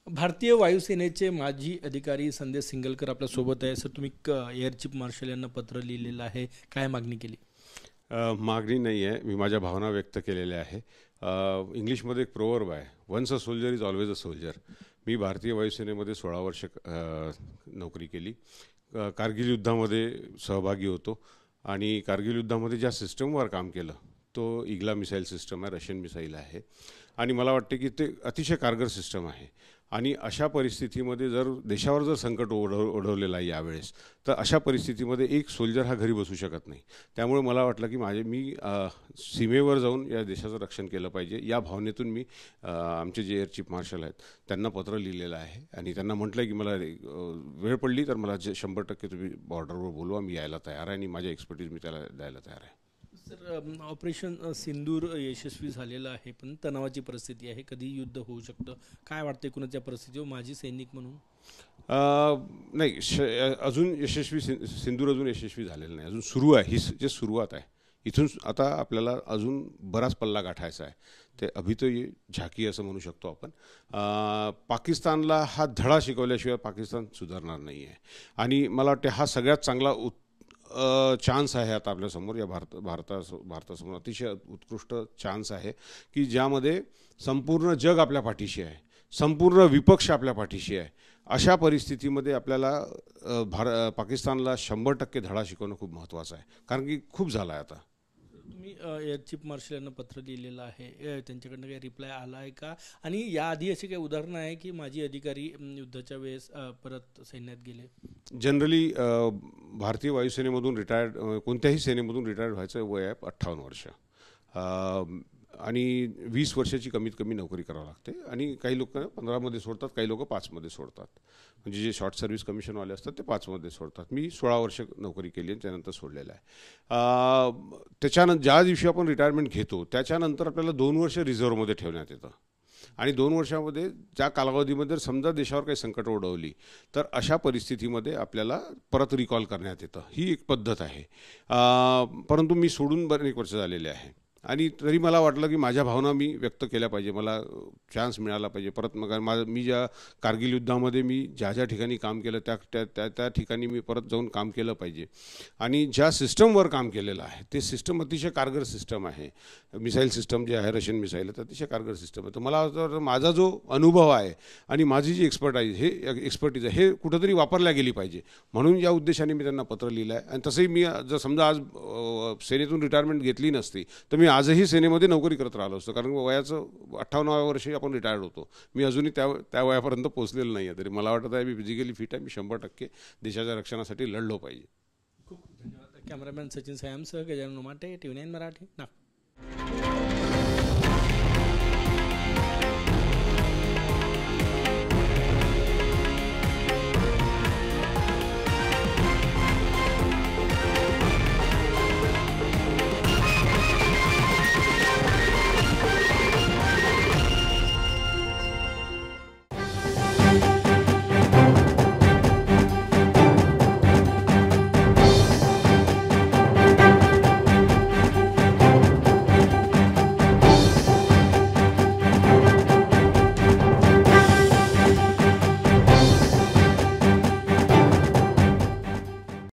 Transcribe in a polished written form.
भारतीय वायुसेनेचे माजी अधिकारी संदेश सिंगलकर आपल्या सोबत आहे. सर, तुम्ही एअर चीफ मार्शल यांना पत्र लिहिलेलं आहे, काय मागणी केली? मागणी नाही आहे, मी माझ्या भावना व्यक्त केलेल्या आहे. इंग्लिशमध्ये एक प्रोवर्ब आहे, once a soldier is always a soldier. मी भारतीय वायुसेनेमध्ये 16 वर्ष नोकरी केली. कारगिल युद्धामध्ये सहभागी होतो आणि कारगिल युद्धामध्ये ज्या सिस्टमवर काम केलं तो इग्ला मिसाईल सिस्टम आहे, रशियन मिसाईल आहे आणि मला वाटते की ते अतिशय कारगर सिस्टम आहे. आणि अशा परिस्थितीमध्ये जर देशावर जर संकट ओढवलेलं आहे यावेळेस, तर अशा परिस्थितीमध्ये एक सोल्जर हा घरी बसू शकत नाही. त्यामुळे मला वाटलं की मी सीमेवर जाऊन या देशाचं रक्षण केलं पाहिजे. या भावनेतून मी आमचे जे एअर चीफ मार्शल आहेत त्यांना पत्र लिहिलेलं आहे आणि त्यांना म्हटलं की मला वेळ पडली तर मला 100% तुम्ही बॉर्डरवर बोलवा, मी यायला तयार आहे आणि माझ्या एक्सपर्टीज मी त्याला द्यायला तयार आहे. सर, ऑपरेशन सिंदूर यशस्वी झालेलं आहे, पण तणावाची परिस्थिती आहे, कधी युद्ध होऊ शकतं. काय वाटतं कुणाच्या परिस्थितीवर माझी सैनिक म्हणून? नाही, अजून यशस्वी सिंदूर अजून यशस्वी झालेलं नाही, अजून सुरू आहे. ही जे सुरुवात आहे, इथून आता आपल्याला अजून बराच पल्ला गाठायचा आहे. ते अभि तो ये झाकी असं म्हणू शकतो आपण. पाकिस्तानला हा धडा शिकवल्याशिवाय पाकिस्तान सुधारणार नाही आहे आणि मला वाटते हा सगळ्यात चांगला चान्स आहे आता आपल्यासमोर. या भारतासमोर अतिशय उत्कृष्ट चान्स आहे की ज्यामध्ये संपूर्ण जग आपल्या पाठीशी आहे, संपूर्ण विपक्ष आपल्या पाठीशी आहे. अशा परिस्थितीमध्ये आपल्याला पाकिस्तानला 100% धडा शिकवणं खूप महत्त्वाचं आहे, कारण की खूप झालं आहे आता. तुम्ही एअर चीफ मार्शल यांना पत्र लिहिलेलं आहे, त्यांच्याकडनं काही रिप्लाय आला आहे का? आणि याआधी अशी काही उदाहरणं आहे की माजी अधिकारी युद्धाच्या वेळेस परत सैन्यात गेले? जनरली भारतीय वायुसेनेमधून कोणत्याही सेनेमधून रिटायर्ड व्हायचं वय आहे 58 वर्ष आणि 20 वर्षाची कमीत कमी नोकरी करावं लागते आणि काही लोक 15मध्ये सोडतात, काही लोक 5मध्ये सोडतात. म्हणजे जे शॉर्ट सर्व्हिस कमिशनवाले असतात ते 5मध्ये सोडतात. मी 16 वर्ष नोकरी केली आणि त्यानंतर सोडलेलं आहे. त्याच्यानंतर ज्या दिवशी आपण रिटायरमेंट घेतो त्याच्यानंतर आपल्याला 2 वर्ष रिझर्वमध्ये ठेवण्यात येतं आणि 2 वर्षामध्ये ज्या कालावधीमध्ये समजा देशावर काही संकट ओढवली तर अशा परिस्थितीमध्ये आपल्याला परत रिकॉल करण्यात येतं. ही एक पद्धत आहे. परंतु मी सोडून बरेच वर्ष झालेले आहे आणि तरी मला वाटलं की माझ्या भावना मी व्यक्त केल्या पाहिजे, मला चान्स मिळाला पाहिजे परत. मग मी ज्या कारगिल युद्धामध्ये मी ज्या ठिकाणी काम केलं त्या ठिकाणी मी परत जाऊन काम केलं पाहिजे आणि ज्या सिस्टमवर काम केलेलं आहे ते सिस्टम अतिशय कारगर सिस्टम आहे. मिसाईल सिस्टम जे आहे, रशियन मिसाईल, तर अतिशय कारगर सिस्टम आहे. तर मला माझा जो अनुभव आहे आणि माझी जी एक्सपर्टीज आहे हे कुठंतरी वापरल्या गेली पाहिजे, म्हणून या उद्देशाने मी त्यांना पत्र लिहिलं आहे. आणि तसंही मी जर समजा आज सेनेतून रिटायरमेंट घेतली नसती तर मी आजही सेनेमध्ये नोकरी करत राहिलो असतो, कारण वयाचं 58व्या वर्षी आपण रिटायर्ड होतो. मी अजूनही त्या वयापर्यंत पोहोचलेलं नाही आहे, तरी मला वाटत आहे मी फिजिकली फिट आहे. मी 100% देशाच्या रक्षणासाठी लढलो पाहिजे. खूप धन्यवाद. कॅमेरामॅन सचिन सायमसह गजानन उमाटे, TV9 मराठी, नागपूर.